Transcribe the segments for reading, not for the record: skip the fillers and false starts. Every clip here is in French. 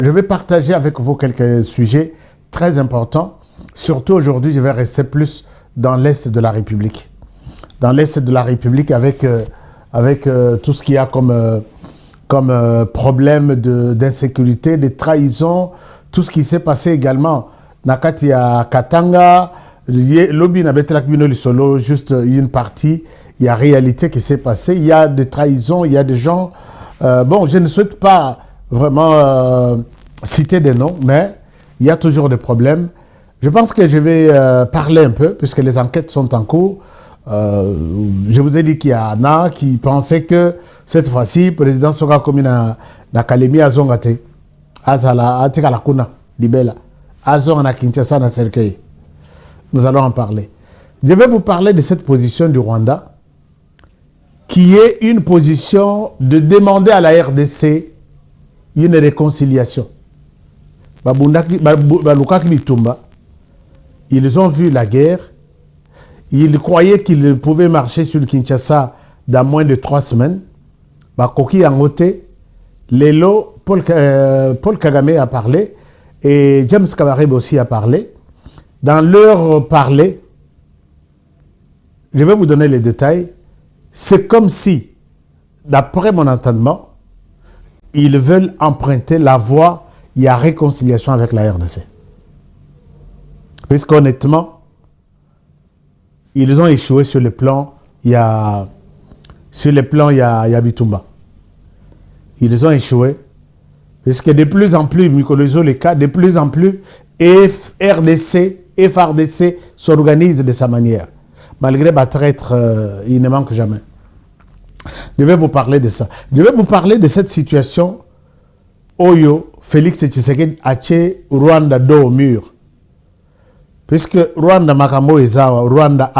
Je vais partager avec vous quelques sujets très importants. Surtout aujourd'hui, je vais rester plus dans l'Est de la République. Dans l'Est de la République avec tout ce qu'il y a comme problème d'insécurité, de trahison, tout ce qui s'est passé également. Nakati à Katanga, Lobby n'a solo, juste une partie. Il y a réalité qui s'est passée. Il y a des trahisons, il y a des gens. Bon, je ne souhaite pas vraiment citer des noms, mais il y a toujours des problèmes. Je pense que je vais parler un peu, puisque les enquêtes sont en cours. Je vous ai dit qu'il y en a qui pensaient que cette fois-ci, le président sera comme na Kalemi Azongate, Azala, Atika Lakuna, Libela, Azong na Kinshasa na Serkei. Nous allons en parler. Je vais vous parler de cette position du Rwanda, qui est une position de demander à la RDC une réconciliation. Ils ont vu la guerre. Ils croyaient qu'ils pouvaient marcher sur le Kinshasa dans moins de 3 semaines. Koki Angote, Lelo, Paul Kagame a parlé et James Kabarebe aussi a parlé. Dans leur parler, je vais vous donner les détails. C'est comme si, d'après mon entendement, ils veulent emprunter la voie, il y a réconciliation avec la RDC. Puisqu'honnêtement, ils ont échoué sur le plan, il y a Bitumba. Ils ont échoué. Puisque de plus en plus, Mikolozo les cas, de plus en plus, FRDC s'organise de sa manière. Malgré ma traître, il ne manque jamais. Je vais vous parler de ça. Je vais vous parler de cette situation. Oyo, Félix Tshisekedi a tué Rwanda dos au mur. Puisque Rwanda Makambo Ezawa, Rwanda,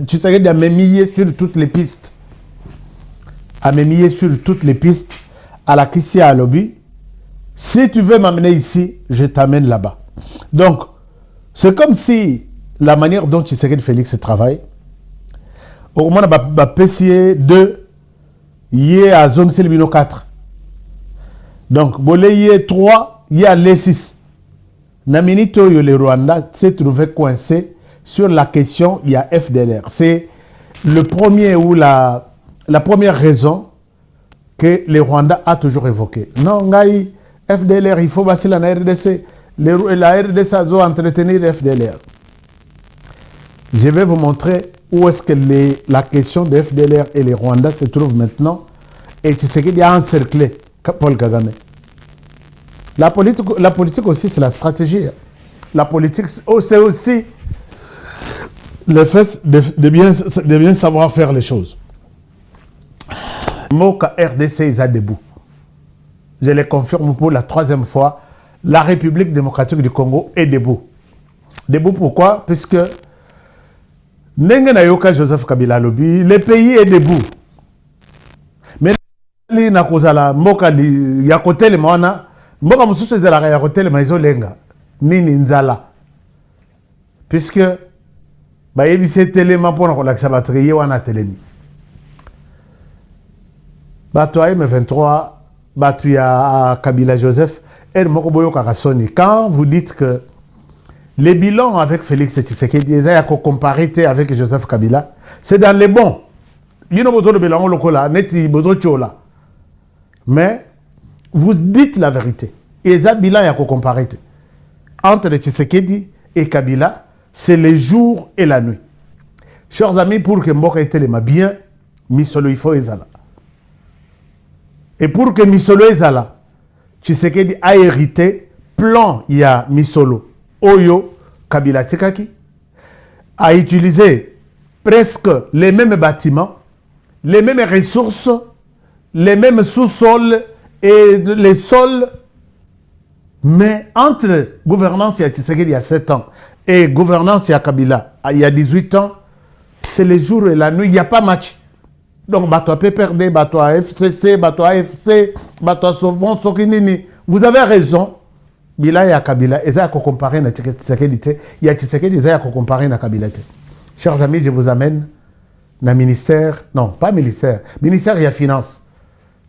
Tshisekedi a mémillé sur toutes les pistes. A mémillé sur toutes les pistes. À la Kissia à Lobby. Si tu veux m'amener ici, je t'amène là-bas. Donc, c'est comme si la manière dont Tshisekedi Félix travaille, au moins, il PCA 2, il y a à zone Selmino 4. Donc, il y a 3, il y a les 6. Naminito, le Rwanda s'est trouvé coincé sur la question, il y a FDLR. C'est le premier ou la première raison que le Rwanda a toujours évoqué. Non, Ngaï, FDLR, il faut passer la RDC. La RDC a dû entretenir FDLR. Je vais vous montrer où est-ce que la question de FDLR et les Rwandais se trouvent maintenant. Et Tshisekedi a encerclé Paul Kagame. La politique aussi, c'est la stratégie. La politique, c'est aussi le fait de bien savoir faire les choses. Moka RDC, ils sont debout. Je les confirme pour la 3e fois. La République démocratique du Congo est debout. Debout pourquoi? Puisque Nengenayoka Joseph Kabila Lobby, le pays est debout. Mais li nakozala mboka li ya kotele mwana mboka mususu ezala ya kotele maizo lenga nini nzala. Puisque bayebise telema pona kolakisa batriye wana telemi. Bato ya M23, bato ya Kabila Joseph, quand vous dites que les bilans avec Félix Tshisekedi, ils ont comparé avec Joseph Kabila, c'est dans les bons. Mais vous dites la vérité. Ils ont bilan comparé entre Tshisekedi et Kabila, c'est le jour et la nuit. Chers amis, pour que Mboka ait bien, Misolo il faut ezala. Et pour que Misolo ezala, Tshisekedi a hérité plan il y a Misolo Oyo Kabila Tikaki a utilisé presque les mêmes bâtiments, les mêmes ressources, les mêmes sous-sols et les sols. Mais entre gouvernance il y a Tshisekedi il y a 7 ans et gouvernance il y a Kabila il y a 18 ans, c'est le jour et la nuit, il n'y a pas match. Donc, bateau à PPRD, bateau à FCC, bateau à FC, bateau à Sauvon, Sokinini. Vous avez raison. Bila et Kabila, ils ont comparé à Tshisekedi. Il y a Tshisekedi, ils ont comparé à Kabila. Chers amis, je vous amène dans le ministère, non, pas ministère, ministère, il y a finance.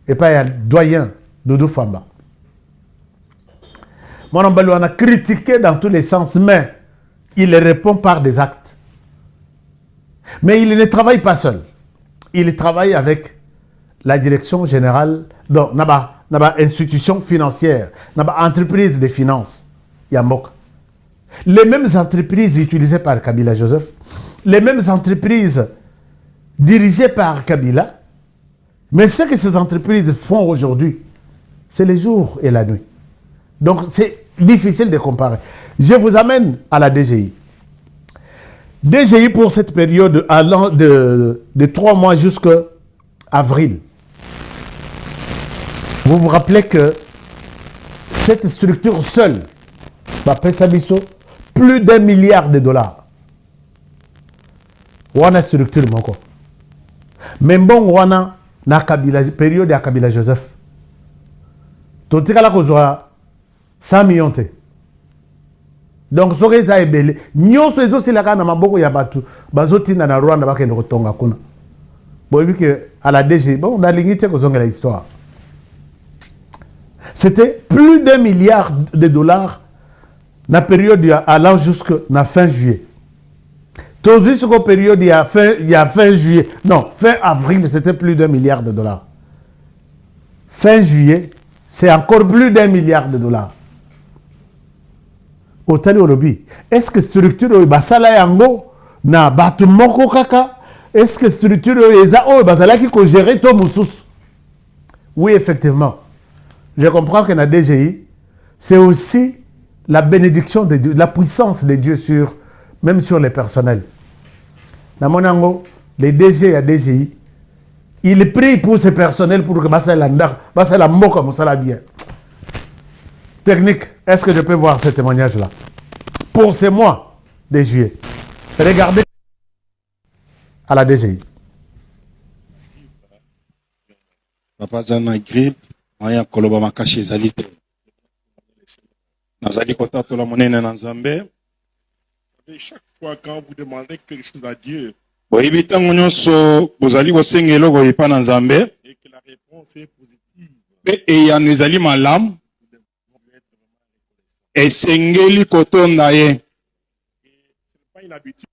Et pas il y a doyen, Doudou Famba. Mon Balou a critiqué dans tous les sens, mais il répond par des actes. Mais il ne travaille pas seul. Il travaille avec la direction générale, donc, naba institution financière, naba entreprise de finances. Yambok. Les mêmes entreprises utilisées par Kabila Joseph, les mêmes entreprises dirigées par Kabila, mais ce que ces entreprises font aujourd'hui, c'est le jour et la nuit. Donc c'est difficile de comparer. Je vous amène à la DGI. DGI pour cette période allant de 3 mois jusqu'à avril. Vous vous rappelez que cette structure seule va payer plus d'1 milliard de dollars. Wana structure moko. Mais bon, wana na Kabila, période à Kabila Joseph. Totika la kozwa 100 millions te. Donc ce que ça est belé. Nyon so ezo silaka na maboko ya batu. Bazoti na Rwanda bakende kotonga kuna. Bon vu que à la DG, bon on a limité kozonga la histoire. C'était plus d'1 milliard de dollars na période allant jusqu'à la fin juillet. Tout jusqu'à période il y a fin juillet. Non, fin avril, c'était plus d'1 milliard de dollars. Fin juillet, c'est encore plus d'1 milliard de dollars. Au tali olobi, est-ce que structure basala yango na batu moko kaka? Est-ce que structure eza o basala qui ko gérer to mususu? Oui, effectivement. Je comprends que la DGI, c'est aussi la bénédiction de Dieu, la puissance de Dieu même sur les personnels. Dans mon ango, les DG à DGI, ils prient pour ces personnels pour que ça la moque comme ça la bien. Technique, est-ce que je peux voir ce témoignage-là? Pour ces mois de juillet, regardez à la DGI. Papa Zana grippe, Maya Koloba Makashi Zalite. Nazali Kota la monnaie dans Zambé. Chaque fois quand vous demandez quelque chose à Dieu, et que la réponse est positive, et ya nizali malam et sengeli kotonda ye c'est pas une habitude,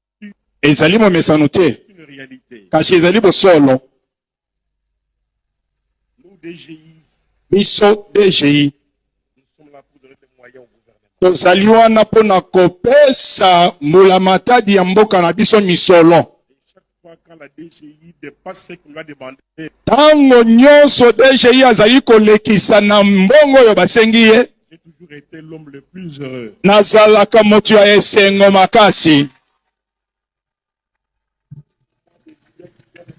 ezali mo mesanote c'est une réalité. kasi ezali bosolo Nous, DGI, biso DGI nous sommes là pour donner des moyens au gouvernement. tozali wana mpona kopesa mbula matadi ya mboka na biso misolo. Et chaque fois quand la DGI dépasse ce qu'on lui a demandé, Tango nyonso DGI azali kolekisa na mbongo oyo basengi ye, j'ai toujours été l'homme le plus heureux. nazalaka moto ya esengo makasi.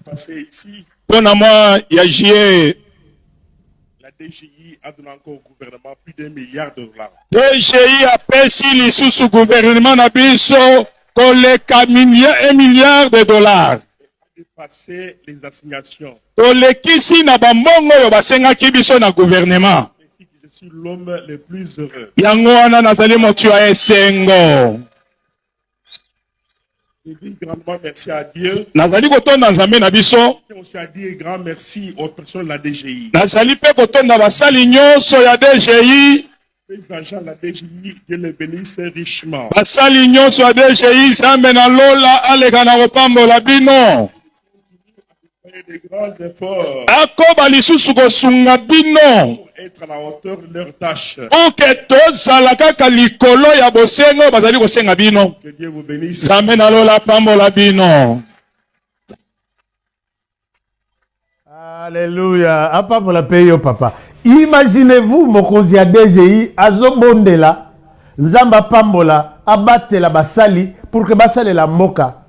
Passé ici, Mpona mwa ya juillet, la DGI a donné encore au gouvernement plus d'1 milliard de dollars. DGI apesi lisusu gouvernement na biso koleka 1 milliard de dollars. Dépasser les assignations. Tolekisi na bambongo oyo basengaki biso na gouvernement. C'est que je suis l'homme le plus heureux. Yango wana nazali moto ya esengo. Je dis grandement merci à Dieu. Nazali kotonda nzambe na biso. Et aussi à dire grand merci aux personnes de la DGI. Nazali pe kotonda basali nyonso ya DGI. Les agents de la DGI, Dieu les bénisse richement. Basali nyonso ya DGI zambe na lola aleka na kopambola bino. Des grands efforts Akoba lisusu kosunga bino. pour être à la hauteur de leurs tâches. Oke tozala kaka likolo ya bosengo bazali kosenga bino. Que Dieu vous bénisse. Zambe na lola pambola bino. Alléluia. Apa pour la paye, papa. Imaginez-vous, mokonzi ya DGI, azobondela, Zamba pambola, abatela basali, pour que basali la moka.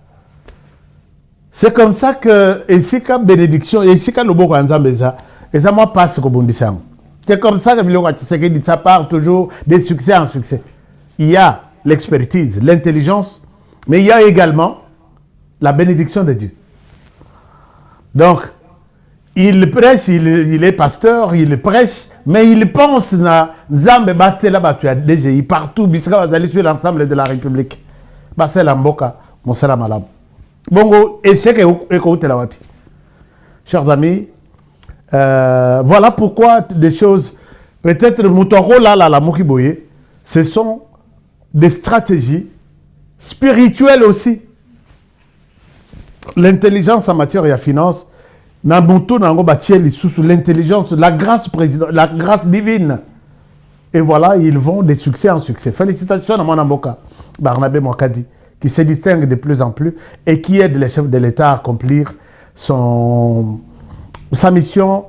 C'est comme ça que, Esika bénédiction, Esika loboko anzambeza, et ça moi passe comme bondissant. C'est comme ça que Biloko Tshisekedi, ça part toujours de succès en succès. Il y a l'expertise, l'intelligence, mais il y a également la bénédiction de Dieu. Donc, il prêche, il est pasteur, il prêche, mais il pense na Zambe Batela Batu à DGI partout, Bisra Bazali sur l'ensemble de la République. Basel Mboka, Monsala Malam. Bongo, échec et la wapi. Chers amis, voilà pourquoi des choses, peut-être Moutoro là, la Mokiboye, ce sont des stratégies spirituelles aussi. L'intelligence en matière de finance, l'intelligence, la grâce divine. Et voilà, ils vont de succès en succès. Félicitations à mon avocat, Barnabé Mwakadi, qui se distingue de plus en plus et qui aide les chefs de l'État à accomplir sa mission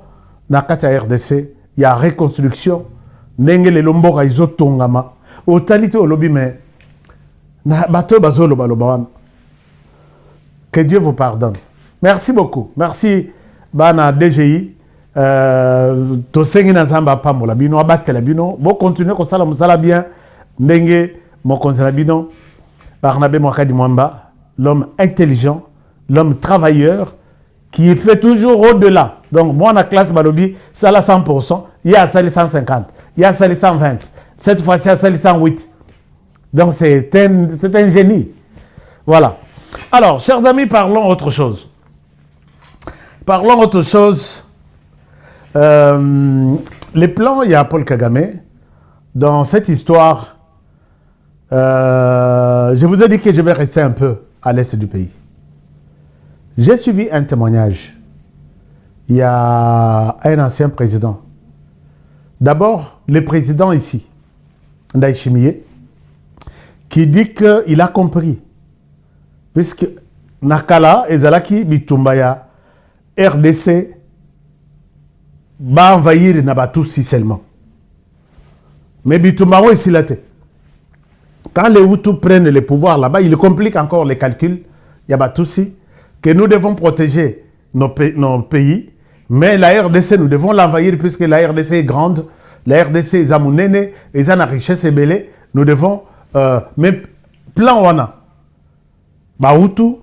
dans la RDC. Il y a reconstruction. Nengele Lomboka Izotongama. Au talité au lobby, mais que Dieu vous pardonne. Merci beaucoup. Merci, Bana DGI. Tosengi na zamba pamola bino abatela bino bo continuer ko sala musala bien ndenge mo konzela bino Barnabé Mwakadi Mwamba, l'homme intelligent, l'homme travailleur qui fait toujours au-delà. Donc moi la classe balobi ça la 100%, il y a ça les 150, il y a ça les 120. Cette fois-ci ça les 108. Donc c'est un génie. Voilà. Alors, chers amis, parlons autre chose. Parlons autre chose. Les plans, il y a Paul Kagame. Dans cette histoire, je vous ai dit que je vais rester un peu à l'est du pays. J'ai suivi un témoignage. Il y a un ancien président. D'abord, le président ici, Ndayishimiye, qui dit qu'il a compris. Puisque Nakala et Zalaki Bitumbaya, RDC, va envahir Nabatoussi seulement. Mais Bitumbawa ici là. Quand les Hutus prennent le pouvoir là-bas, ils compliquent encore les calculs. Il y a Batoussi que nous devons protéger nos pays, mais la RDC, nous devons l'envahir puisque la RDC est grande, la RDC est amounene, et ça a richesse et belé. Nous devons, mais plan wana, ba Hutu,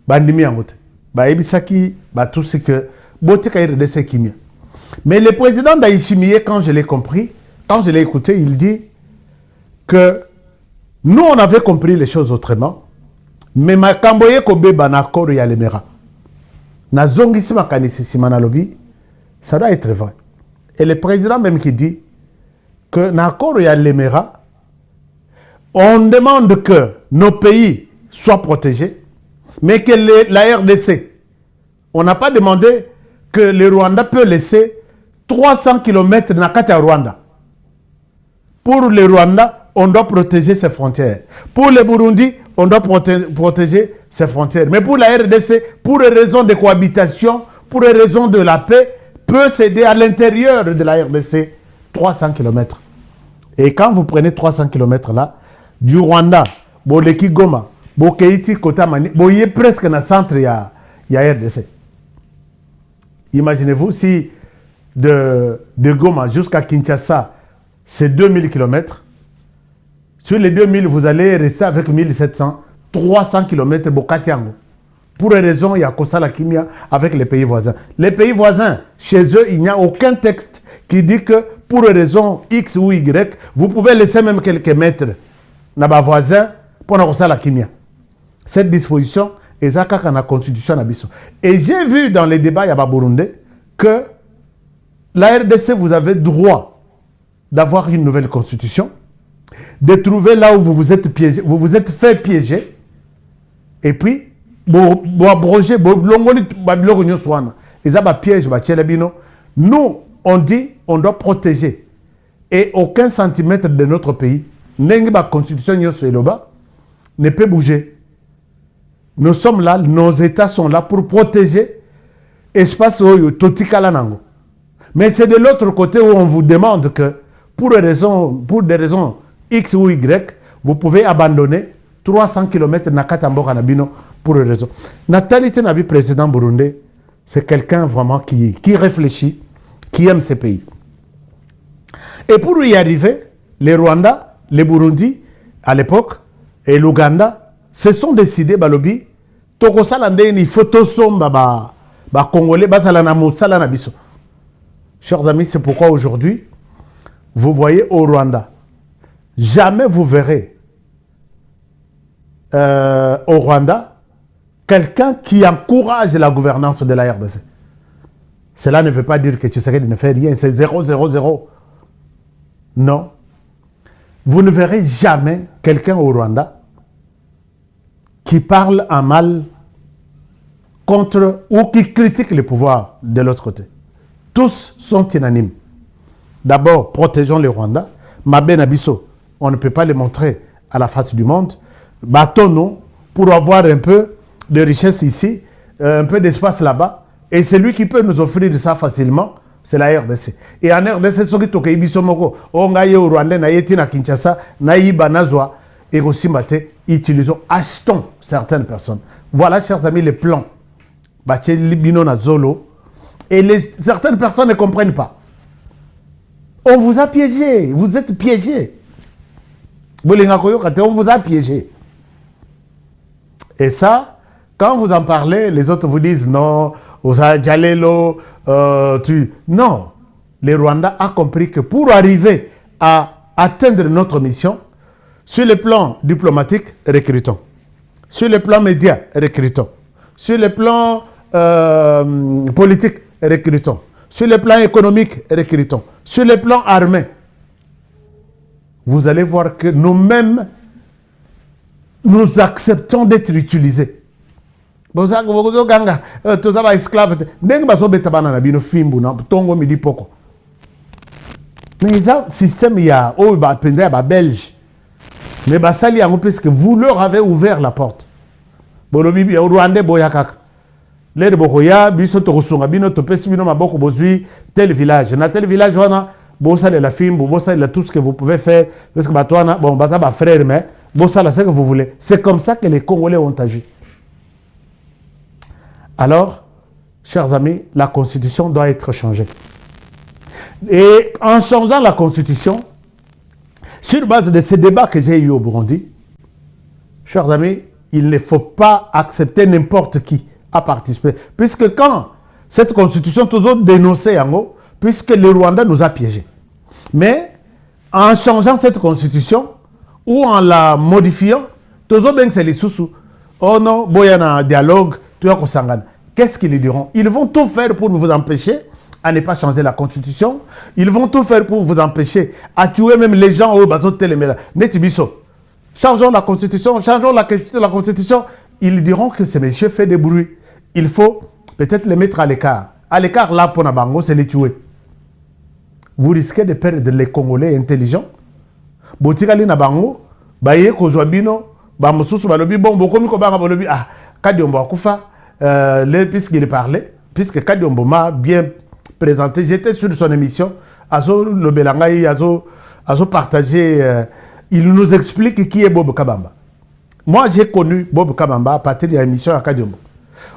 ba ndimi angote, ba ebisaki, ba tout ce que, botika RDC kimia. Mais le président Ndayishimiye, quand je l'ai compris, quand je l'ai écouté, il dit que nous, on avait compris les choses autrement, mais makamboye kobeba na koro ya lemera. Na zongisi makanisi simana lobi, ça doit être vrai. Et le président même qui dit que na koro ya lemera, on demande que nos pays soient protégés, mais que la RDC, on n'a pas demandé que le Rwanda peut laisser 300 km dans le Rwanda. Pour le Rwanda, on doit protéger ses frontières. Pour le Burundi, on doit protéger ses frontières. Mais pour la RDC, pour les raisons de cohabitation, pour les raisons de la paix, peut céder à l'intérieur de la RDC 300 km. Et quand vous prenez 300 km là, du Rwanda, Boleki Goma, Bokeiti Kotamani, vous êtes presque dans le centre de la RDC. Imaginez-vous si de Goma jusqu'à Kinshasa, c'est 2000 km. Sur les 2000, vous allez rester avec 1700, 300 km Bokatiango. Pour les raisons, il y a Kosala Kimia avec les pays voisins. Les pays voisins, chez eux, il n'y a aucun texte qui dit que pour les raisons X ou Y, vous pouvez laisser même quelques mètres dans vos voisins pour Kosala Kimia. Cette disposition est dans la constitution d'Abisso. Et j'ai vu dans les débats à Burundi que la RDC, vous avez droit d'avoir une nouvelle constitution, de trouver là où vous vous êtes piégé, vous vous êtes fait piéger, et puis, vous abroger, nous, on dit, on doit protéger. Et aucun centimètre de notre pays, la constitution ne peut bouger. Nous sommes là, nos États sont là pour protéger l'espace Totikala Nango. Mais c'est de l'autre côté où on vous demande que, pour des raisons X ou Y, vous pouvez abandonner 300 km Nakatamboka Nabino pour des raisons. Nathalie Tenabi, président burundais, c'est quelqu'un vraiment qui réfléchit, qui aime ses pays. Et pour y arriver, les Rwandais, les Burundi, à l'époque, et l'Ouganda, se sont décidés, Balobi, Tokosalande, Photosomba, Congolais, Basalana Moussala Biso. Chers amis, c'est pourquoi aujourd'hui, vous voyez au Rwanda, jamais vous verrez au Rwanda quelqu'un qui encourage la gouvernance de la RDC. Cela ne veut pas dire que Tshisekedi ne fait rien, c'est 0, 0, 0. Non. vous ne verrez jamais quelqu'un au Rwanda qui parle en mal contre ou qui critique le pouvoir de l'autre côté. Tous sont unanimes. D'abord, protégeons les Rwandais. Mabé Nabiso, on ne peut pas les montrer à la face du monde. Battons-nous pour avoir un peu de richesse ici, un peu d'espace là-bas. Et celui qui peut nous offrir ça facilement, c'est la RDC. Et en RDC, ceux qui toquent Ibisomoko, on a eu au Rwanda, na yeti na Kinshasa, na yiba nazwa, et aussi maté, utilisons, achetons certaines personnes. Voilà, chers amis, les plans. Baché Libino na Zolo. Et certaines personnes ne comprennent pas. On vous a piégé, vous êtes piégé. On vous a piégé. Et ça, quand vous en parlez, les autres vous disent non, Jalelo, non. Les Rwandais ont compris que pour arriver à atteindre notre mission, sur le plan diplomatique, recrutons. Sur le plan média, recrutons. Sur le plan politique, recrutons. Sur le plan économique, recrutons. Sur le plan armé, vous allez voir que nous-mêmes, nous acceptons d'être utilisés. Mais ça, système, il y a belge. Mais parce que vous leur avez ouvert la porte. Bolobi, au Rwanda, boyakak. Les bokoya, biso tokosunga, bino topesi bino maboko bozui tel village. Dans tel village, on a bossa la film, bossa la tout ce que vous pouvez faire. Parce que batouana, bon, basa ba frère, mais bossa la ce que vous voulez. C'est comme ça que les Congolais ont agi. Alors, chers amis, la constitution doit être changée. Et en changeant la constitution, sur base de ces débats que j'ai eu au Burundi, chers amis, il ne faut pas accepter n'importe qui à participer. Puisque quand cette constitution, tous autres dénonçait en haut, puisque le Rwanda nous a piégés. Mais en changeant cette constitution, ou en la modifiant, tous autres, c'est les sous-sous. Oh non, boyana dialogue, tu as Kosangana. Qu'est-ce qu'ils diront? Ils vont tout faire pour vous empêcher à ne pas changer la constitution. Ils vont tout faire pour vous empêcher à tuer même les gens au bateau de téléméla. Netibiso. Changeons la constitution, changeons la constitution. Ils diront que ces messieurs font des bruits. Il faut peut-être les mettre à l'écart. À l'écart, là, pour Nabango, c'est les tuer. Vous risquez de perdre les Congolais intelligents. Botikali Nabango, Baye Kozwabino, Bamosusu Balobi, bon, Bokomi Kobanga Balobi, ah, Kadiombo Akufa, puisqu'il parlait, puisque Kadiombo m'a bien présenté, j'étais sur son émission, Azo Lobelangaï, Azo partagé, il nous explique qui est Bob Kabamba. Moi, j'ai connu Bob Kabamba à partir de l'émission à Kadiombo.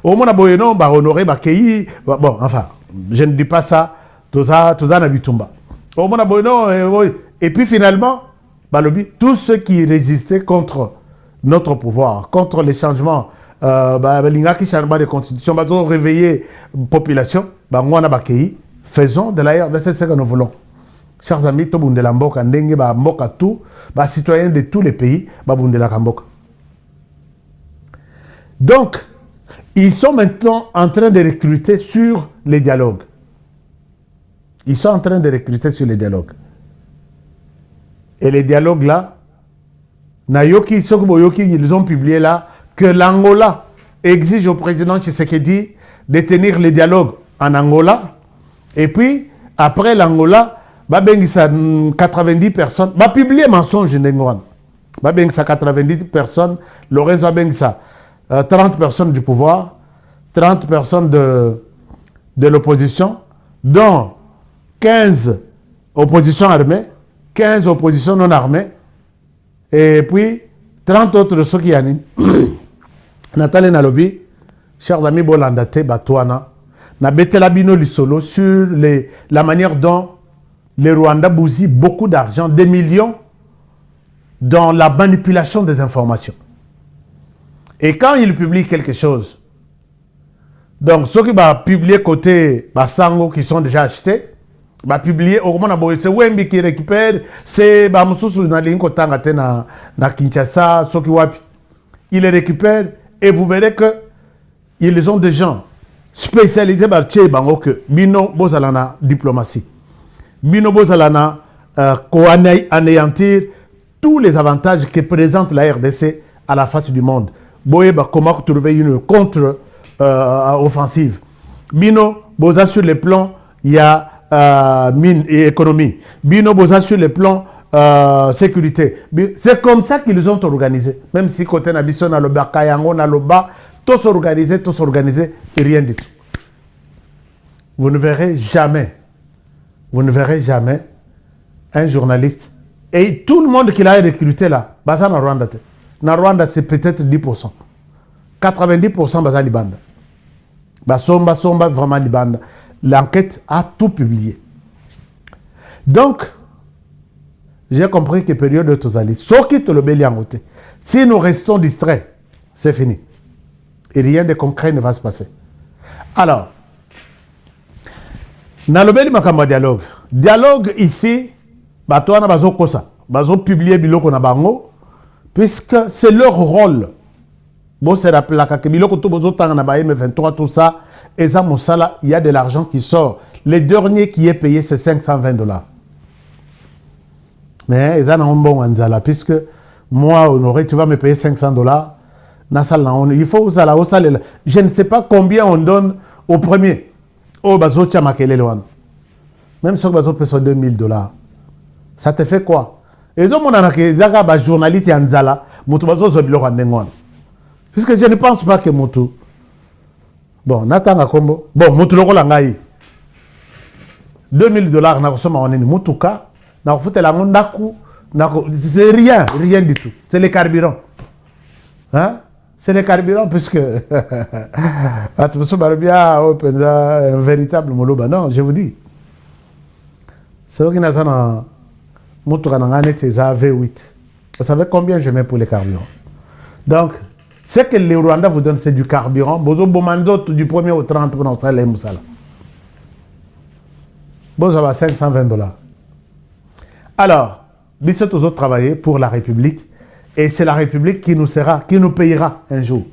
Au moins, on va honorer Bakei. Bon, enfin, je ne dis pas ça. Tout ça n'a bitumba. Au moins, et puis finalement, Balobi, tous ceux qui résistaient contre notre pouvoir, contre les changements, l'ingaki changement de constitution, réveiller la population, faisons de la RDC ce que nous voulons. Chers amis, tout le monde de la Mboka, tout, citoyens de tous les pays, de la Mboka. Donc, ils sont maintenant en train de recruter sur les dialogues. Ils sont en train de recruter sur les dialogues. Et les dialogues là, ils ont publié là que l'Angola exige au président Tshisekedi de tenir les dialogues en Angola. Et puis, après l'Angola, 90 personnes, publier mensonge n'engouan. 90 personnes, Lorenzo Bengisa. 30 personnes du pouvoir, 30 personnes de l'opposition, dont 15 oppositions armées, 15 oppositions non armées, et puis 30 autres de ceux qui animent. Nathalie Nalobi, chers amis Bolandate, Batouana, na Betelabino Lissolo sur la manière dont les Rwandais bousillent beaucoup d'argent, des millions, dans la manipulation des informations. Et quand il publie quelque chose, donc ceux qui vont publier côté Basango qui sont déjà achetés, va publier au moment où c'est Wembi qui récupère, c'est Bamususu na linko tangate na Kinshasa, ceux qui wapi. Il les récupère et vous verrez que ils ont des gens spécialisés par Tché Bango que Bino Bozalana diplomatie. Bino Bozalana anéantir tous les avantages que présente la RDC à la face du monde. Boyeba, comment trouver une contre-offensive. Bino, Boza sur le plan, il y a mine et économie. Bino, Boza sur le plan sécurité. C'est comme ça qu'ils ont organisé. Même si côté Nabiso, na loba, Kayango, na loba, tous organisés, et rien du tout. Vous ne verrez jamais un journaliste. Et tout le monde qu'il a recruté là, Baza na Rwanda. Na Rwanda, c'est peut-être 10%. 90% Baza Libanda. Basomba, vraiment Libanda. L'enquête a tout publié. Donc, j'ai compris que période de Tozali, si nous restons distraits, c'est fini. Et rien de concret ne va se passer. Alors, dans le dialogue. Dialogue ici, Batouana Bazo Kosa, Bazo publier Biloko na Bango, puisque c'est leur rôle. Bon, c'est rappelé que Biloko to Bozo Tanga na M23, tout ça, et ça, Moussala, il y a de l'argent qui sort. Le dernier qui est payé, c'est $520. Mais ils ont un bon Anzala, puisque moi, Honoré, tu vas me payer $500. Il faut usala. Je ne sais pas combien on donne au premier. Oh, Bazo Tchamakele Loan. Même si Bazo paye $2000. Ça te fait quoi? Et ils ont un journaliste Anzala, Moutou Bazo Zobilo Nengon. Puisque je ne pense pas que Moutou. Bon, Natanga Kombo. Bon, Moutou Loko Langaï. $2000, n'a reçu ma oneni. Moutouka. C'est rien du tout. C'est les carburants. Hein? C'est les carburants, puisque un véritable moloba. Non, je vous dis. C'est vrai qu'il y a un V8. Vous savez combien je mets pour les carburants? Donc, ce que les Rwandais vous donnent, c'est du carburant. Bozo Bomando du 1er au 30 pour notre salaire Moussala. Bozo va $520. Alors, Bissot aux autres travailler pour la République, et c'est la République qui nous payera un jour.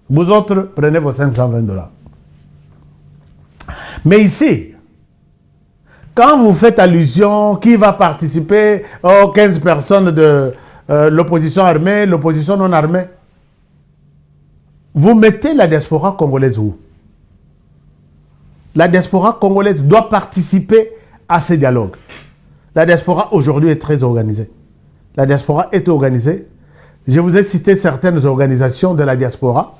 Vous autres, prenez vos $520. Mais ici, quand vous faites allusion, qui va participer aux 15 personnes de l'opposition armée, l'opposition non armée, vous mettez la diaspora congolaise où? La diaspora congolaise doit participer à ces dialogues. La diaspora aujourd'hui est très organisée. La diaspora est organisée. Je vous ai cité certaines organisations de la diaspora.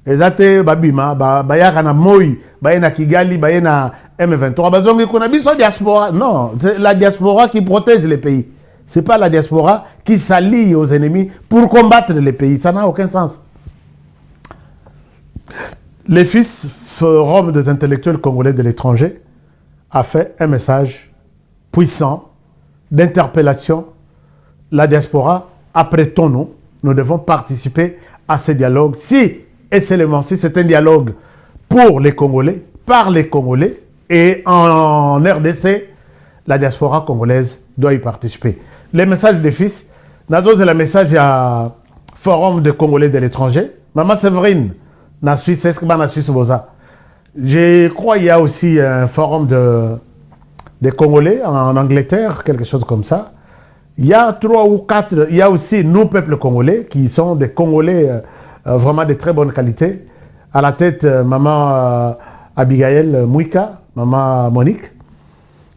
Ezate Babima, Bayakana Moi, Bayena Kigali, Bayena M23. Bazongi Konabi sont diaspora. Non, c'est la diaspora qui protège les pays. Ce n'est pas la diaspora qui s'allie aux ennemis pour combattre les pays. Ça n'a aucun sens. Les fils Forum des intellectuels congolais de l'étranger a fait un message puissant d'interpellation. La diaspora, apprêtons-nous, nous devons participer à ces dialogues. Si c'est un dialogue pour les Congolais, par les Congolais, et en RDC, la diaspora congolaise doit y participer. Les messages des fils, Nazo, c'est le message à Forum des Congolais de l'étranger. Maman Séverine, na Suisse, est-ce que na Suisse Boza? Je crois qu'il y a aussi un forum des Congolais en Angleterre, quelque chose comme ça. Il y a 3 ou 4, il y a aussi nous, peuple congolais, qui sont des Congolais vraiment de très bonne qualité. À la tête, maman Abigail Mouika, maman Monique.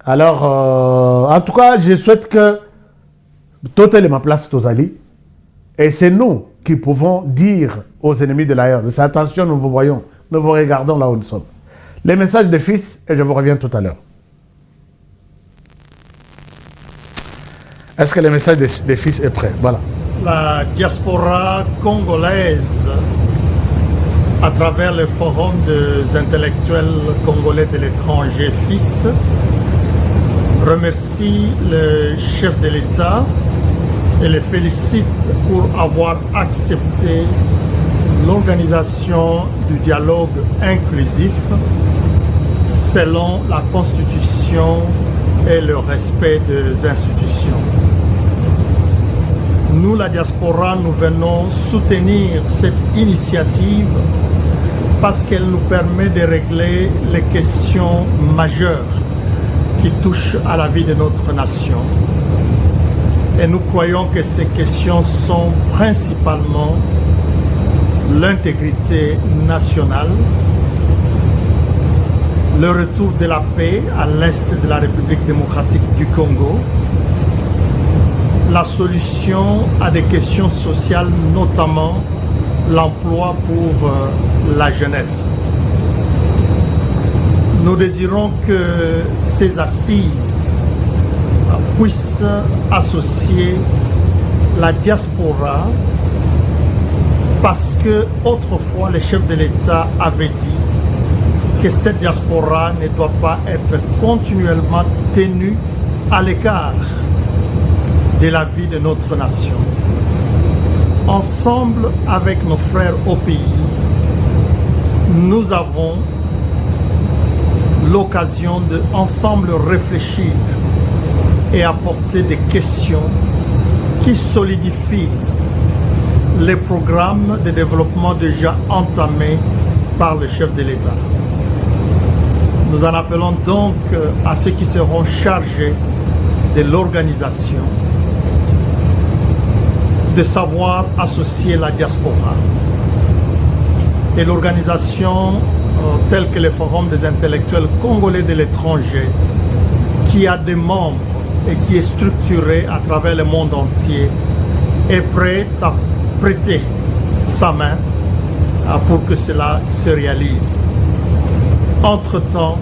Alors, en tout cas, je souhaite que Total est ma place Tozali. Et c'est nous qui pouvons dire aux ennemis de la RDC, attention, nous vous voyons, nous vous regardons là où nous sommes. Les messages des fils, et je vous reviens tout à l'heure. Est-ce que le message des fils est prêt? Voilà. La diaspora congolaise, à travers le Forum des intellectuels congolais de l'étranger FIS, remercie le chef de l'État et le félicite pour avoir accepté l'organisation du dialogue inclusif selon la Constitution et le respect des institutions. Nous, la diaspora, nous venons soutenir cette initiative parce qu'elle nous permet de régler les questions majeures qui touchent à la vie de notre nation. Et nous croyons que ces questions sont principalement l'intégrité nationale, le retour de la paix à l'est de la République démocratique du Congo, la solution à des questions sociales, notamment l'emploi pour la jeunesse. Nous désirons que ces assises puissent associer la diaspora parce que autrefois les chefs de l'État avaient dit que cette diaspora ne doit pas être continuellement tenue à l'écart de la vie de notre nation. Ensemble avec nos frères au pays, nous avons l'occasion de ensemble réfléchir et apporter des questions qui solidifient les programmes de développement déjà entamés par le chef de l'État. Nous en appelons donc à ceux qui seront chargés de l'organisation de savoir associer la diaspora. Et l'organisation telle que le Forum des intellectuels congolais de l'étranger, qui a des membres et qui est structuré à travers le monde entier, est prête à prêter sa main pour que cela se réalise. Entre-temps,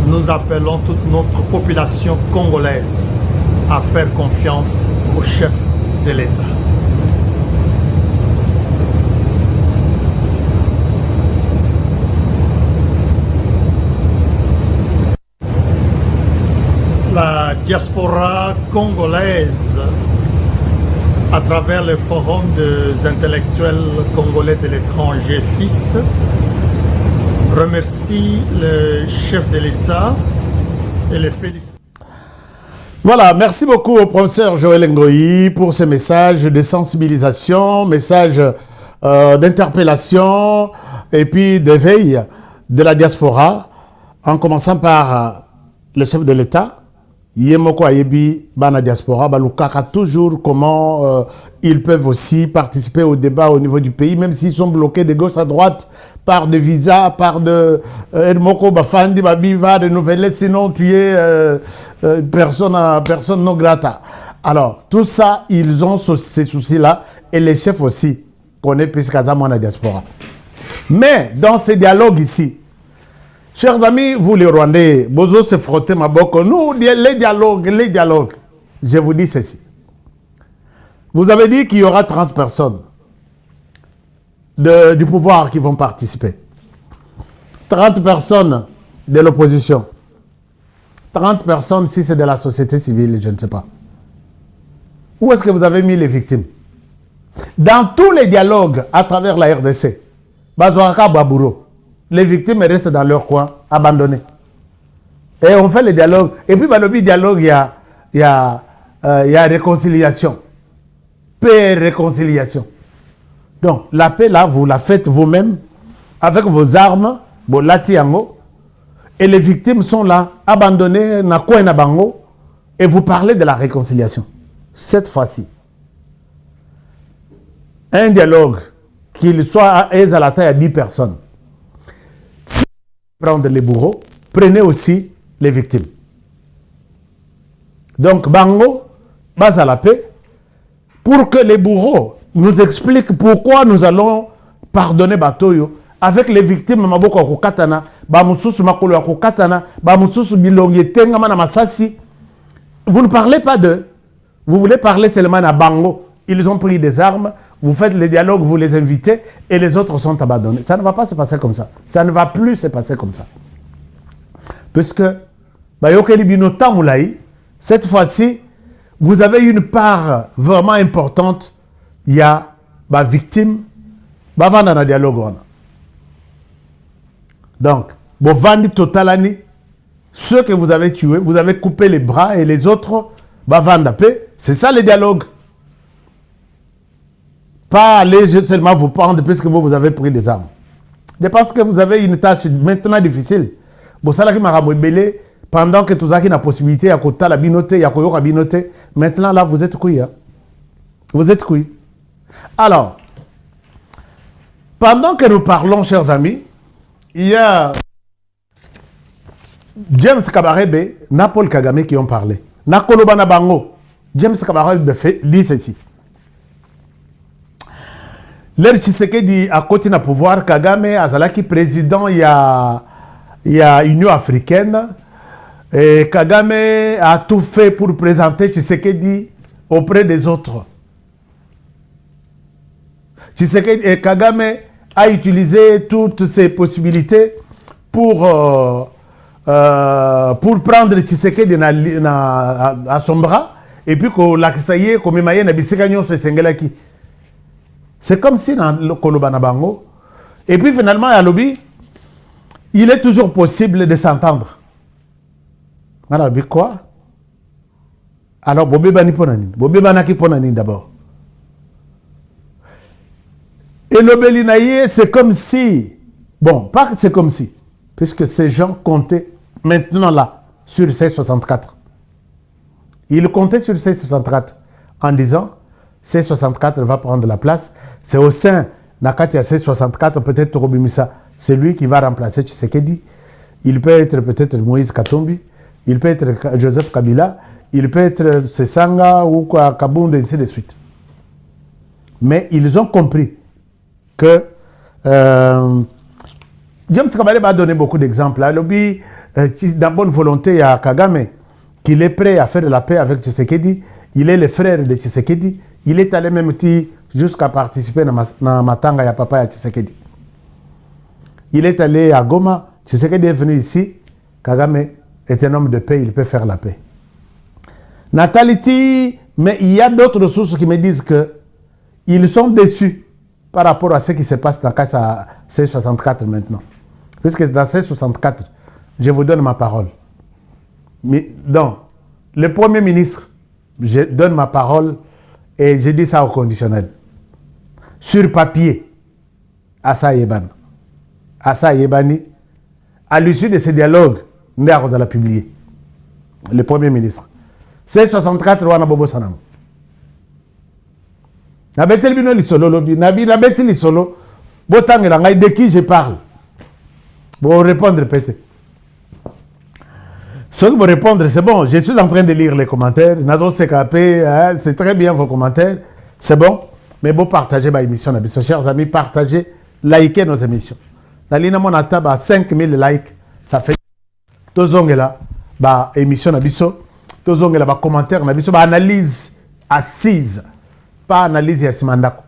nous appelons toute notre population congolaise à faire confiance au chef de l'État. La diaspora congolaise, à travers le Forum des intellectuels congolais de l'étranger FIS, remercie le chef de l'État et les félicite. Voilà, merci beaucoup au professeur Joël Ngoyi pour ce message de sensibilisation, message d'interpellation et puis d'éveil de la diaspora, en commençant par le chef de l'État. Yemoko Ayebi, Bana Diaspora, Balukaka, toujours comment ils peuvent aussi participer au débat au niveau du pays, même s'ils sont bloqués de gauche à droite par des visas, par de Moko Bafandi, Babiva, renouveler, sinon tu es personne non grata. Alors, tout ça, ils ont ces soucis-là, et les chefs aussi, connaissent Piskaza la diaspora. Mais, dans ces dialogues ici, chers amis, vous les Rwandais, Bozo se frotter ma boque. Nous, les dialogues, je vous dis ceci. Vous avez dit qu'il y aura 30 personnes du pouvoir qui vont participer. 30 personnes de l'opposition. 30 personnes si c'est de la société civile, je ne sais pas. Où est-ce que vous avez mis les victimes? Dans tous les dialogues à travers la RDC, Bazouaka Babouro, les victimes restent dans leur coin, abandonnés. Et on fait le dialogue. Et puis, dans le dialogue, il y a réconciliation. Paix et réconciliation. Donc, la paix, là, vous la faites vous-même, avec vos armes, vos latiango, et les victimes sont là, abandonnées, na coin na bango, et vous parlez de la réconciliation. Cette fois-ci, un dialogue, qu'il soit à la taille à 10 personnes, prendre les bourreaux, prenez aussi les victimes. Donc, Bango, base à la paix, pour que les bourreaux nous expliquent pourquoi nous allons pardonner Batoyo avec les victimes Maboko Akukatana, Bamususu Makolo Akukatana, Bamususu Bilongetenga Mana Masasi. Vous ne parlez pas d'eux, vous voulez parler seulement à Bango. Ils ont pris des armes, vous faites les dialogues, vous les invitez et les autres sont abandonnés. Ça ne va pas se passer comme ça. Ça ne va plus se passer comme ça. Puisque, cette fois-ci, vous avez une part vraiment importante. Il y a des victimes, dans le dialogue. Donc, Bovandi Totalani, ceux que vous avez tués, vous avez coupé les bras et les autres, c'est ça le dialogue. Pas aller seulement vous prendre puisque vous avez pris des armes. Je pense que vous avez une tâche maintenant difficile. Vous savez que pendant que tous la possibilité à côté la binoté, à koyoka binoté, maintenant là vous êtes couilles. Hein? Vous êtes couilles. Alors, pendant que nous parlons, chers amis, il y a James Kabarebe, Paul Kagame qui ont parlé. Nakolobana Bango, James Kabarebe dit ceci. L'air Tshisekedi à côté du pouvoir, Kagame, Azalaki président, il y a Union africaine. Et Kagame a tout fait pour présenter Tshisekedi auprès des autres. Tshisekedi et Kagame a utilisé toutes ses possibilités pour prendre Tshisekedi à son bras et puis que l'Aksaye, comme Maye, n'a bisekanyo se sengelaki. C'est comme si dans le Kolobanabango. Et puis finalement, à Lobi, il est toujours possible de s'entendre. Alors, quoi? Alors, Bobé Bani Ponani. Bobé Banaki Ponani d'abord. Et Nobelinaye, c'est comme si. Bon, pas que c'est comme si. Puisque ces gens comptaient maintenant là, sur C64. Ils comptaient sur C64 en disant C64 va prendre la place. C'est au sein Nakati à C64, peut-être Torobimisa, c'est lui qui va remplacer Tshisekedi. Il peut être peut-être Moïse Katumbi, il peut être Joseph Kabila, il peut être Sesanga ou Kabund, et ainsi de suite. Mais ils ont compris que James Kabale a donné beaucoup d'exemples. Dans bonne volonté, il y a Kagame qu'il est prêt à faire de la paix avec Tshisekedi. Il est le frère de Tshisekedi. Il est allé même jusqu'à participer dans Matanga ya papa ya Tshisekedi. Il est allé à Goma. Tshisekedi est venu ici. Kagame est un homme de paix. Il peut faire la paix. Natalité, mais il y a d'autres sources qui me disent que ils sont déçus par rapport à ce qui se passe dans le cas C64 maintenant. Puisque dans C64, je vous donne ma parole. Mais donc, le Premier ministre, je donne ma parole et je dis ça au conditionnel. Sur papier, Assa Yebani, à l'issue de ce dialogue, nous allons publier. Le Premier ministre. C64, Rwana Bobo Sanam. Nabetel bino lisolo lobi, nabetel lisolo, botang la de qui je parle. Bon, répondre peut-être. Ceux qui vont répondre, c'est bon, je suis en train de lire les commentaires. Nazo CKP, hein, c'est très bien vos commentaires, c'est bon. Mais bon, partagez ma émission, chers amis, partagez, likez nos émissions. La ligne mon atab à 5000 likes, ça fait deux là, bah émission nabiso, deux là, bah commentaire nabiso, bah analyse assise, pas analyse yasimandako,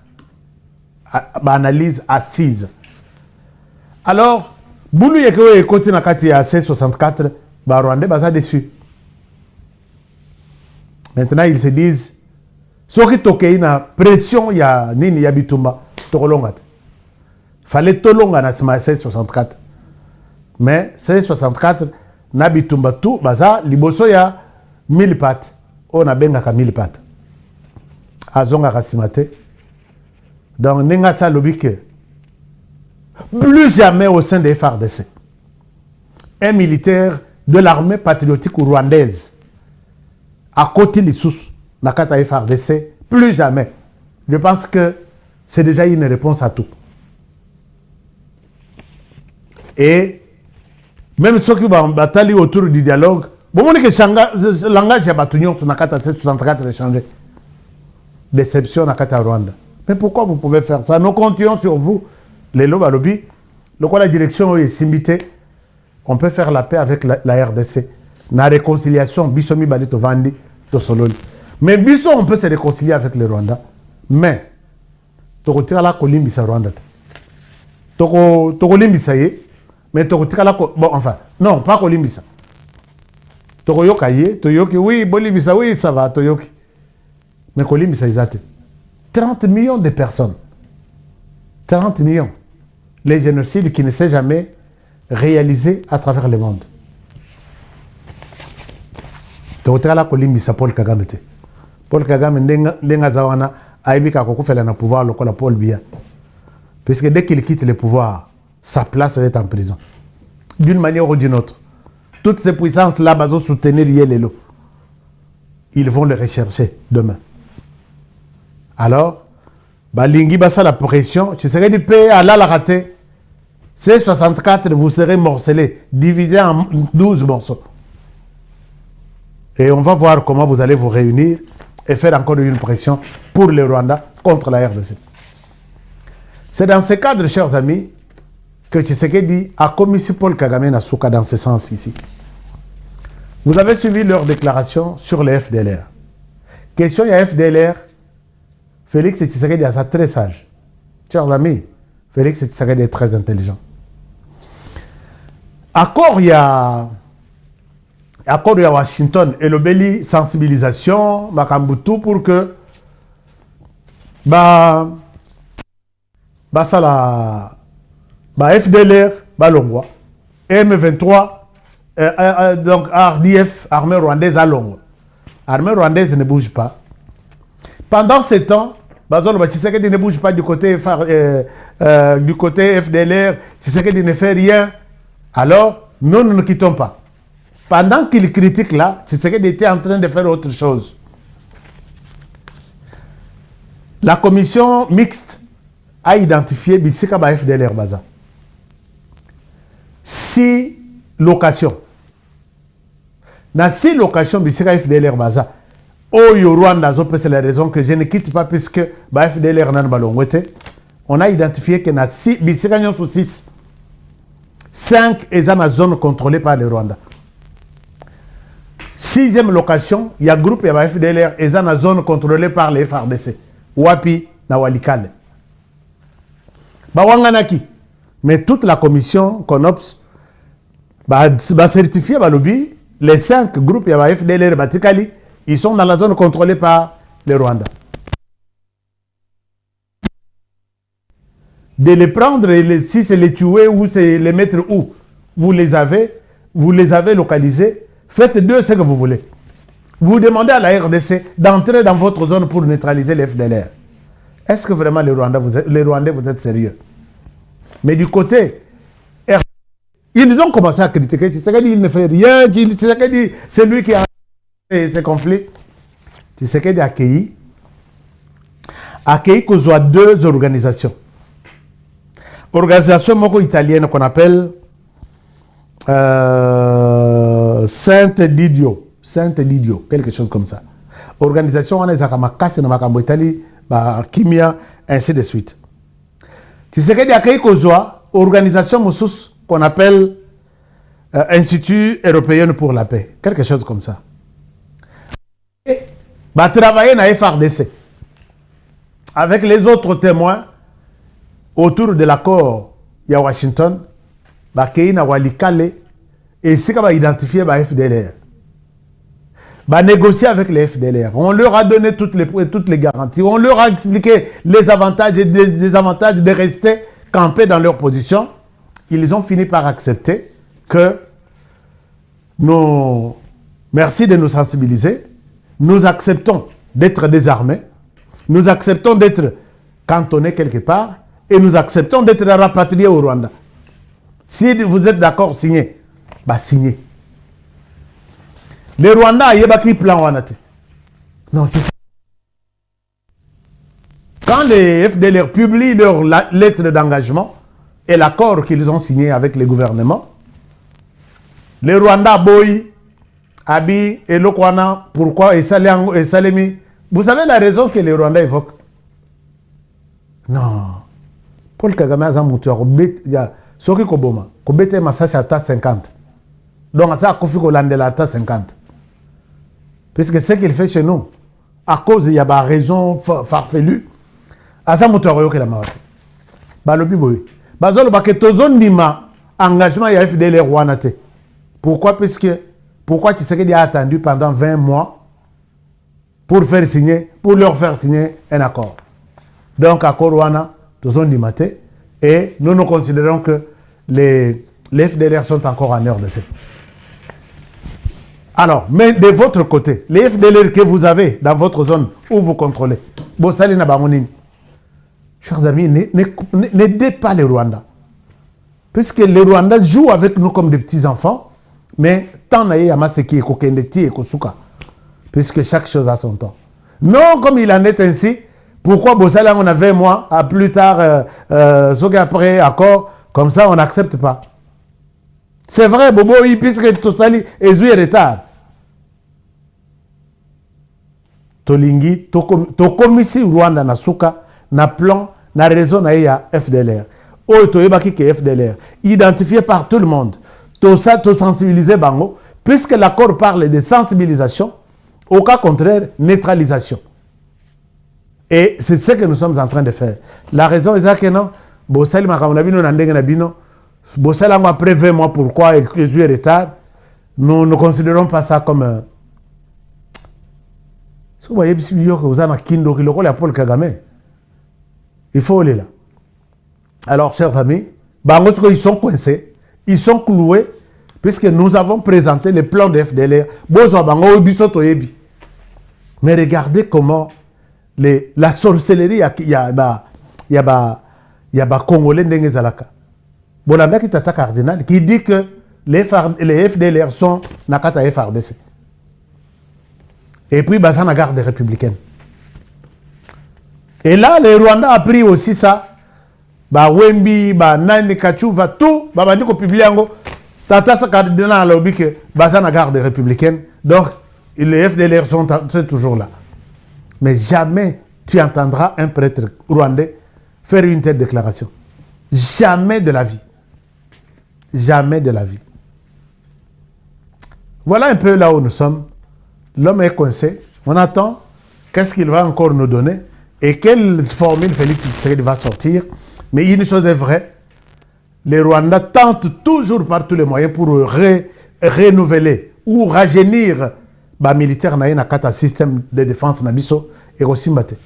bah analyse assise. Alors, boulou yeke écoute na kati ya C64. Bah, Rwandais, bah, ça dessus. Maintenant, ils se disent, ce qui toke na pression, il y a nini ya bitumba, tolongat. Fallait tolonga na C64. Mais C64, na bitumba tout, bah, ça, liboso ya 1000 pattes. On a benga ka 1000 pattes. Azonga kasimate. Donc, nenga sa lobike. Plus jamais au sein des FARDC. Un militaire de l'armée patriotique rwandaise à côté des sous Nakata FARDC, plus jamais. Je pense que c'est déjà une réponse à tout. Et même ceux qui vont batailler autour du dialogue, bon, on est que le langage est battu sur Nakata 64 échangé. Déception Nakata Rwanda. Mais pourquoi vous pouvez faire ça? Nous comptons sur vous, les lobby, le quoi la direction est simbité. On peut faire la paix avec la RDC. La réconciliation, Bissomi Balito Vandi, Tosololi. Mais Bisso, on peut se réconcilier avec le Rwanda. Mais, Toko tira la Kolimbisa Rwanda. Toko Limbisa ye, mais Toko tira la bon, enfin, non, pas Kolimbisa. Toko yoka ye, Toyoki, oui, Bolimbisa, oui, ça va, Toyoki. Mais Kolimbisa Izate. 30 millions de personnes. 30 millions. Les génocides qui ne s'est jamais réalisé à travers le monde. Donc, là, Paul Kagame. Paul Kagame, Ndenga Zawana, Aibika Kokofela na pouvoir, le Paul Biya. Puisque dès qu'il quitte le pouvoir, sa place est en prison. D'une manière ou d'une autre. toutes ces puissances-là, bazo soutenir Yelelo. Ils vont le rechercher demain. Alors, Balingi basa la pression, tu serais du pays à la raté. C'est 64, vous serez morcelés, divisés en 12 morceaux. Et on va voir comment vous allez vous réunir et faire encore une pression pour le Rwanda contre la RDC. C'est dans ce cadre, chers amis, que Tshisekedi a commis Paul Kagame Nasuka dans ce sens ici. Vous avez suivi leur déclaration sur les FDLR. Question, il y a FDLR. Félix Tshisekedi a ça très sage. Chers amis, Félix Tshisekedi est très intelligent. Accord, il y a Washington et le Beli sensibilisation, Makambutu pour que FDLR, Longwa, M23, donc RDF, armée rwandaise à Longwa. Armée rwandaise ne bouge pas. Pendant ce temps, Tshisekedi ne bouge pas du côté FDLR, Tshisekedi ne fait rien. Alors, nous ne quittons pas. Pendant qu'il critique là, Tshisekedi était en train de faire autre chose. La commission mixte a identifié Bissika ba FDLR Baza. 6 locations. Dans 6 locations, Bissika FDLR Baza. Oyo Rwanda, c'est la raison que je ne quitte pas puisque ba FDLR nan balongwete. On a identifié que dans 6, Bissika nyon sous 6. 5 est dans la zone contrôlée par le Rwanda. 6e location, il y a un groupe, il y a FDLR, et dans la zone contrôlée par les FARDC. Wapi, na Walikale. Bawanganaki. Mais toute la commission CONOPS va certifier lobby, les 5 groupes, il y a FDLR, Batikali, ils sont dans la zone contrôlée par le Rwanda. De les prendre, si c'est les tuer ou c'est les mettre où vous les avez localisés, faites d'eux ce que vous voulez. Vous demandez à la RDC d'entrer dans votre zone pour neutraliser les FDLR. Est-ce que vraiment les Rwandais, vous êtes sérieux? Mais du côté RDC, ils ont commencé à critiquer. Tshisekedi, il ne fait rien. Tshisekedi, c'est lui qui a ces conflits. Tshisekedi a accueilli que soit 2 organisations. Organisation moko italienne qu'on appelle Sainte Didio, quelque chose comme ça. Organisation on est à Makasi na Makambo Italie, Kimia, ainsi de suite. Tu sais qu'il y a organisation moussous qu'on appelle Institut européen pour la paix, quelque chose comme ça. Et travailler dans FRDC avec les autres témoins. Autour de l'accord, il y a Washington, il y a Walikale, et c'est qu'on va identifier les FDLR. Négocier avec les FDLR. On leur a donné toutes les garanties. On leur a expliqué les avantages et les désavantages de rester campés dans leur position. Ils ont fini par accepter que merci de nous sensibiliser. Nous acceptons d'être désarmés. Nous acceptons d'être cantonnés quelque part. Et nous acceptons d'être rapatriés au Rwanda. Si vous êtes d'accord, signez. Signez. Les Rwandais, il y a un plan. Non, tu sais. Quand les FDLR publient leur lettre d'engagement et l'accord qu'ils ont signé avec les gouvernements, les Rwandais, Boy, Abi et Lokwana, pourquoi et Salemi, vous savez la raison que les Rwandais évoquent? Non. Paul Kagame a mutu ya soki koboma kobete masashi ata 50. Donc ça a confié kolandela ata 50. Puisque ce qu'il fait chez nous, à cause il y a des raisons farfelues, asa mutu aroyoke la mawate. Balobi boy. Bazolo ba ke tozon nima engagement ya FDLR wana te. Pourquoi Tshisekedi a attendu pendant 20 mois pour leur faire signer un accord. Donc accord wana et nous considérons que les FDLR sont encore en RDC. Alors, mais de votre côté, les FDLR que vous avez dans votre zone où vous contrôlez, chers amis, n'aidez pas les Rwandais. Puisque les Rwandais jouent avec nous comme des petits-enfants Mais tant naïe Yamaseki et Kokendeti et Kosuka. Puisque chaque chose a son temps. Non, comme il en est ainsi, pourquoi Bossala on avait moi, à plus tard, après, accord, comme ça on n'accepte pas. C'est vrai, Bobo, puisque Tosali est joué retard. Tolingi, Tokomisi Rwanda na Suka, na plan, na raison na ya FDLR. Oh, Toyebaki ke FDLR. Identifié par tout le monde. Tosa, to sensibiliser Bango, puisque l'accord parle de sensibilisation, au cas contraire, neutralisation. Et c'est ce que nous sommes en train de faire. La raison est que non, Bossali Makamabino Nandeng Nabino, Bossala après 20 mois, pourquoi et que je suis retard, nous ne considérons pas ça comme. Si vous voyez, vous avez un Kindo qui le Paul Kagame, il faut aller là. Alors, chers amis, ils sont coincés, ils sont cloués, puisque nous avons présenté le plan de FDLR. Mais regardez comment la sorcellerie, il y a Congolais Ndengezalaka. Bolanda qui tata cardinal, qui dit que les FDLR sont Nakata FRDC. Et puis, ça la garde républicaine. Et là, les Rwandais a pris aussi ça. Wembi, Nani Kachuva, tout, dit qu'on publie en Tata sa cardinal a lobby que ça la garde républicaine. Donc, les FDLR sont toujours là. Mais jamais tu entendras un prêtre rwandais faire une telle déclaration. Jamais de la vie. Jamais de la vie. Voilà un peu là où nous sommes. L'homme est coincé. On attend. Qu'est-ce qu'il va encore nous donner? Et quelle formule Félix Tshisekedi va sortir? Mais une chose est vraie. Les Rwandais tentent toujours par tous les moyens pour renouveler ou rajeunir les militaires dans un système de défense nabiso et aussi maté.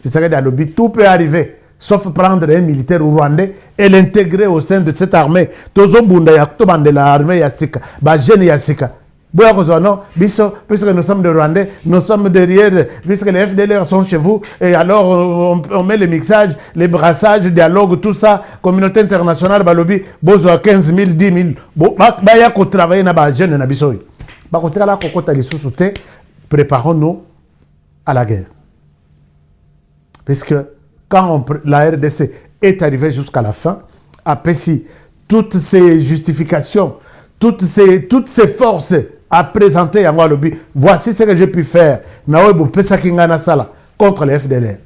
C'est ça que lobby tout peut arriver. Sauf prendre un militaire rwandais et l'intégrer au sein de cette armée. Tozo bunda ya de l'armée Yassika, jeune Yassika. Non, puisque nous sommes des Rwandais, nous sommes derrière, puisque les FDLR sont chez vous, et alors on met le mixage, les brassages, le dialogue, tout ça, communauté internationale, balobi, bozo à 15 000, 10 000, baya ko travailler na ba jeune na bisoy. Ba ko tala ko kota lisouté, préparons-nous à la guerre. Puisque quand la RDC est arrivée jusqu'à la fin, après si toutes ces justifications, toutes ces forces à présenter à moi le but, voici ce que j'ai pu faire contre les FDLR.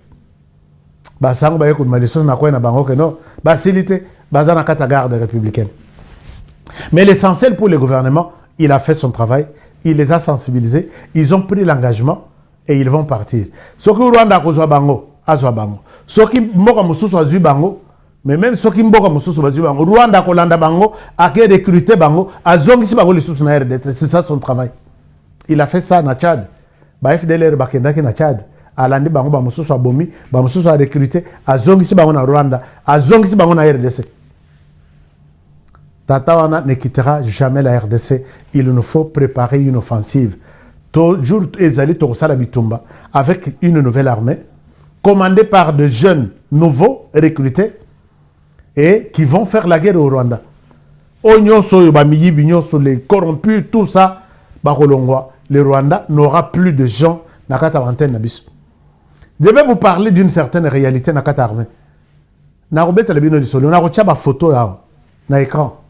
Mais l'essentiel pour le gouvernement, il a fait son travail, il les a sensibilisés, ils ont pris l'engagement et ils vont partir. Ce qui Rwanda a bango, azwa bango. Ce qui mboka mususu azwi bango, mais même ceux qui mboka mususu bazwi bango, Rwanda kolanda bango, a recruté bango, azongisi bango les sous na RDC, c'est ça son travail. Il a fait ça na Tchad. Ba FDLR bakendaki na Tchad. Alandi bango ba mususu abomi, ba mususu a recruté, azongisi bango na Rwanda, azongisi bango na RDC. Tatawana ne quittera jamais la RDC. Il nous faut préparer une offensive. Toujours ezali tokosala bitumba avec une nouvelle armée commandée par de jeunes nouveaux recrutés et qui vont faire la guerre au Rwanda. Les corrompus, tout ça, le Rwanda n'aura plus de gens dans la vingtaine. Je vais vous parler d'une certaine réalité dans la armée. On a une photo dans l'écran.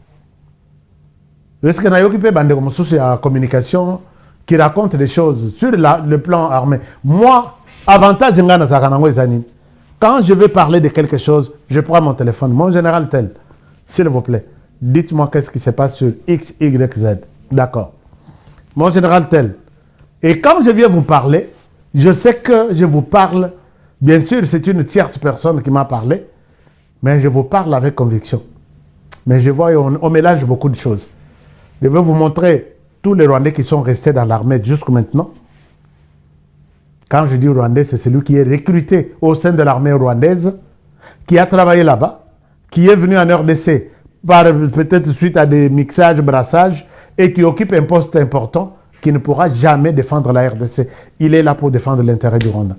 Est-ce que vous avez occupé de communication qui raconte des choses sur le plan armé? Moi, avantage, quand je veux parler de quelque chose, je prends mon téléphone. Mon général tel, s'il vous plaît, dites-moi qu'est-ce qui se passe sur X, Y, Z. D'accord. Mon général tel. Et quand je viens vous parler, je sais que je vous parle, bien sûr, c'est une tierce personne qui m'a parlé, mais je vous parle avec conviction. Mais je vois, on mélange beaucoup de choses. Je vais vous montrer tous les Rwandais qui sont restés dans l'armée jusqu'à maintenant. Quand je dis Rwandais, c'est celui qui est recruté au sein de l'armée rwandaise, qui a travaillé là-bas, qui est venu en RDC peut-être suite à des mixages, brassages, et qui occupe un poste important, qui ne pourra jamais défendre la RDC. Il est là pour défendre l'intérêt du Rwanda.